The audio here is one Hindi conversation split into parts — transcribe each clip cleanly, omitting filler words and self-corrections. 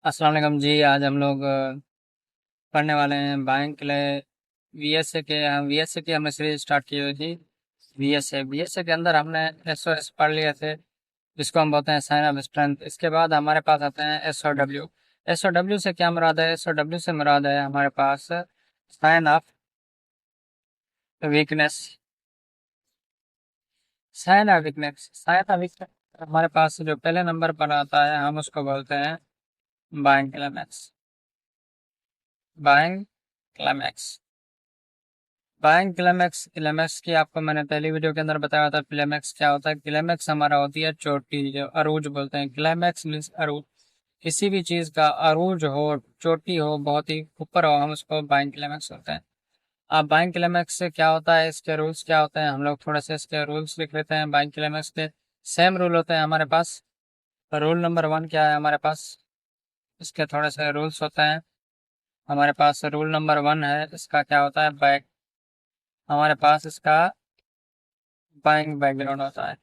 अस्सलाम वालेकुम जी। आज हम लोग पढ़ने वाले हैं बैंक के लिए वीएसए की हमने सीरीज स्टार्ट की हुई थी। वीएसए के अंदर हमने एसओएस पढ़ लिए थे, जिसको हम बोलते हैं साइन ऑफ स्ट्रेंथ। इसके बाद हमारे पास आते हैं एसओडब्ल्यू। एसओडब्ल्यू से क्या मुराद है? एसओडब्ल्यू से मुराद है हमारे पास sign of weakness. Sign of weakness हमारे पास जो पहले नंबर पर आता है हम उसको बोलते हैं buying climax. Buying climax buying climax climax की आपको मैंने पहली वीडियो के अंदर बताया था। क्लाइमैक्स क्या होता है? क्लाइमैक्स हमारा होती है चोटी, जो अरूज बोलते हैं। क्लाइमैक्स मीन्स अरूज। किसी भी चीज का अरूज हो, चोटी हो, बहुत ही ऊपर हो, हम उसको बाइंग क्लाइमैक्स होते हैं। अब बाइंग क्लाइमैक्स से क्या होता है, इसके रूल्स क्या होते हैं, हम लोग थोड़े से इसके रूल्स लिख लेते हैं। बाइंग क्लाइमैक्स के सेम रूल होते हैं हमारे पास। रूल नंबर 1 क्या है हमारे पास? इसके थोड़े से रूल्स होते हैं हमारे पास। रूल नंबर 1 है, इसका क्या होता है? बैक हमारे पास इसका बाइंग बैकग्राउंड होता है।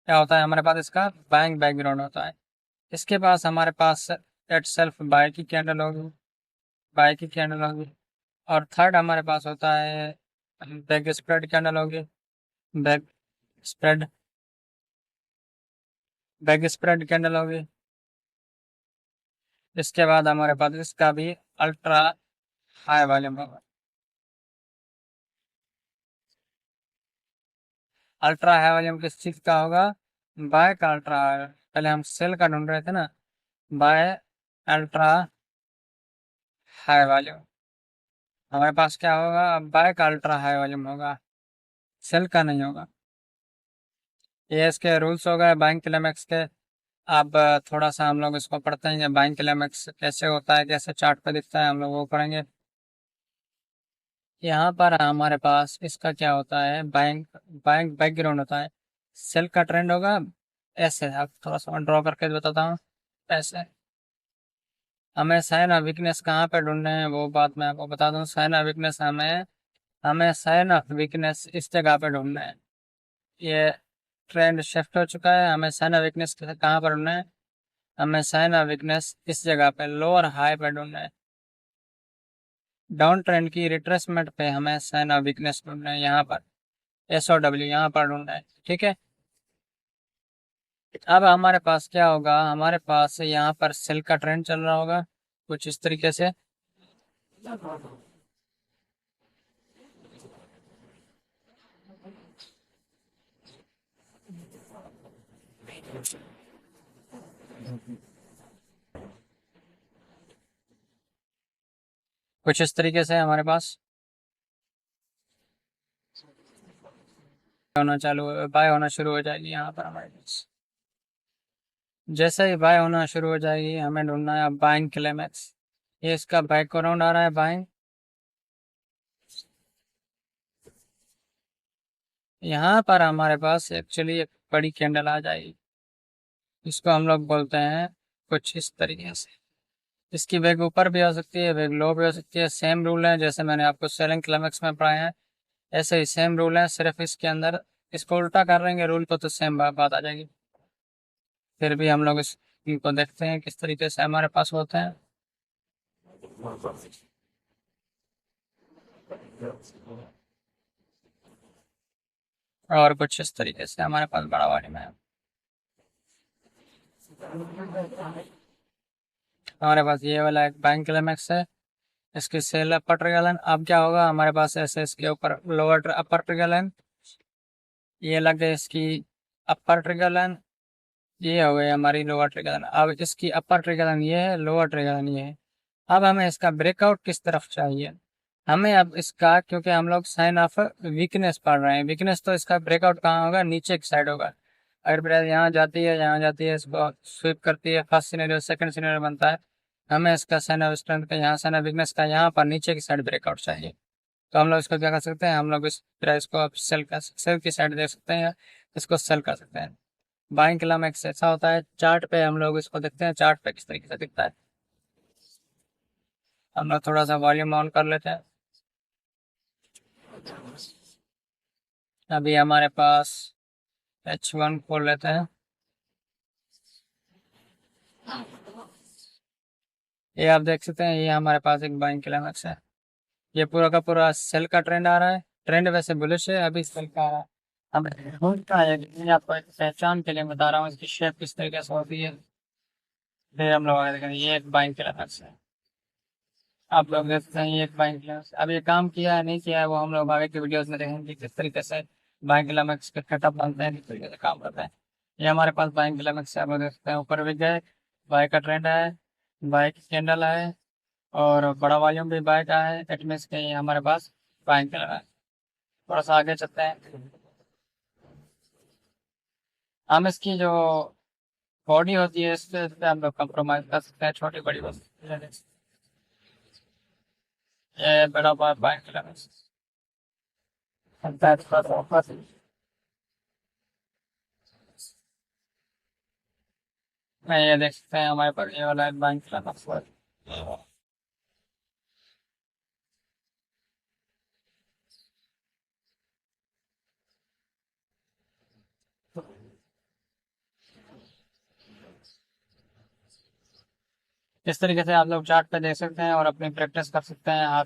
क्या होता है हमारे पास? इसका बाइंग बैकग्राउंड होता है। इसके पास हमारे पास एट सेल्फ बाय की कैंडल होगी, बाय की कैंडल होगी। और थर्ड हमारे पास होता है बैक स्प्रेड कैंडल होगी, back spread back spread candle होगी। इसके बाद हमारे पास इसका भी अल्ट्रा हाई वॉल्यूम होगा। अल्ट्रा हाई वॉल्यूम किस चीज का होगा? बाय का अल्ट्रा। पहले हम सेल का ढूंढ रहे थे ना। बाय अल्ट्रा हाई वॉल्यूम हमारे पास क्या होगा? बाय का अल्ट्रा हाई वॉल्यूम होगा, सेल का नहीं होगा। ये इसके रूल्स हो गए बाइंग क्लाइमैक्स के। अब थोड़ा सा हम लोग इसको पढ़ते हैं, बाइंग क्लाइमैक्स कैसे होता है, कैसे चार्ट पे दिखता है, हम लोग वो पढ़ेंगे। यहाँ पर हमारे पास इसका क्या होता है? बाइंग बाइंग बैकग्राउंड होता है। सेल का ट्रेंड होगा ऐसे। अब थोड़ा सा ड्रॉ करके बताता हूँ। ऐसे हमें साइन ऑफ वीकनेस कहाँ पे ढूंढना है वो बात मैं आपको बता दूं। साइन ऑफ वीकनेस हमें हमें साइन ऑफ वीकनेस इस जगह पे ढूंढना है। ये ट्रेंड शिफ्ट हो चुका है, हमें साइन ऑफ वीकनेस कहाँ पर ढूंढना है? हमें साइन ऑफ वीकनेस इस जगह पे लोअर हाई पे ढूंढना है। डाउन ट्रेंड की रिट्रेसमेंट पे हमें साइन ऑफ वीकनेस ढूंढना है, यहाँ पर एसओडब्ल्यू यहाँ पर ढूंढना है। ठीक है। अब हमारे पास क्या होगा? हमारे पास यहाँ पर सेल का ट्रेंड चल रहा होगा कुछ इस तरीके से। कुछ इस तरीके से हमारे पास होना चालू बाय होना शुरू हो जाएगी यहाँ पर हमारे पास। जैसे ही बाय होना शुरू हो जाएगी हमें ढूंढना है अब बाइंग क्लाइमैक्स। ये इसका बैकग्राउंड आ रहा है बाइंग। यहाँ पर हमारे पास एक्चुअली एक बड़ी कैंडल आ जाएगी, इसको हम लोग बोलते हैं कुछ इस तरीके से। इसकी वेग ऊपर भी हो सकती है, वेग लो भी हो सकती है। सेम रूल है जैसे मैंने आपको सेलिंग क्लाइमैक्स में पढ़ाए हैं, ऐसे ही सेम रूल है, सिर्फ इसके अंदर इसको उल्टा कर देंगे रूल को तो सेम बात आ जाएगी। फिर भी हम लोग इनको देखते हैं किस तरीके से हमारे पास होते हैं। और कुछ इस तरीके से हमारे पास बड़ा वाली में है। हमारे पास ये वाला एक बैंक क्लाइमैक्स है, इसकी सेल अपर ट्रिगर लाइन। अब क्या होगा हमारे पास? ऐसे इसके ऊपर लोअर अपर ट्रिगर लाइन, ये लग गई इसकी अपर ट्रिगर लाइन। ये हो गई हमारी लोअर ट्रिगर लाइन। अब इसकी अपर ट्रिगर लाइन ये है, लोअर ट्रिगर लाइन ये है। अब हमें इसका ब्रेकआउट किस तरफ चाहिए? हमें अब इसका, क्योंकि हम लोग साइन ऑफ वीकनेस पढ़ रहे हैं, वीकनेस तो इसका ब्रेकआउट कहाँ होगा? नीचे की साइड होगा। अगर प्रेस यहाँ जाती है, यहाँ जाती है, इसको स्वीप करती है, फर्स्ट सिनेरियो सेकंड सिनेरियो बनता है। हमें इसका साइन ऑफ स्ट्रेंथ का यहाँ, साइन ऑफ वीकनेस का यहाँ पर नीचे की साइड ब्रेकआउट चाहिए। तो हम लोग इसको क्या कर सकते हैं? हम लोग इस प्राइस को अब सेल की साइड देख सकते हैं या इसको सेल कर सकते हैं। बाइंग क्लाइमैक्स ऐसा होता है, चार्ट पे हम लोग इसको देखते हैं, चार्ट पे किस तरीके से दिखता है। हम लोग थोड़ा सा वॉल्यूम ऑन कर लेते हैं। अभी हमारे पास H1 खोल लेते हैं। ये आप देख सकते हैं, ये हमारे पास एक बाइंग क्लाइमैक्स है। ये पूरा का पूरा सेल का ट्रेंड आ रहा है। ट्रेंड वैसे बुलिश है, अभी सेल का आ रहा है। अब का है, मैं आपको एक पहचान के लिए बता रहा हूँ इसकी शेप किस तरीके से होती है। फिर हम लोग आगे देखेंगे, ये एक बाइंग क्लाइमैक्स है। आप लोग देख सकते हैं, ये एक बाइंग क्लाइमैक्स। अब ये काम किया है नहीं किया है वो हम लोग आगे की वीडियोस में देखेंगे किस तरीके से बाइंग क्लाइमैक्स के सेटअप बनते हैं, किस तरीके से काम करते हैं। ये हमारे पास बाइंग क्लाइमैक्स है, आप लोग देख सकते हैं ऊपर भी गए। बाइक का ट्रेंड है, बाइक कैंडल है, और बड़ा वॉल्यूम भी बाइक का है। एट मीन्स के ये हमारे पास बाइंग क्लाइमैक्स है। थोड़ा सा आगे चलते हैं। हम इसकी जो बॉडी होती है इस पे हम लोग कंप्रोमाइज कर सकते हैं, छोटी बड़ी वस्तु। ये बड़ा बाइक क्लाइमैक्स है, थोड़ा सा ऊपर। मैं ये देख सकते हैं हमारे पास ये वाला बाइंग क्लाइमैक्स है। इस तरीके से आप लोग चार्ट पे देख सकते हैं और अपनी प्रैक्टिस कर सकते हैं हाथ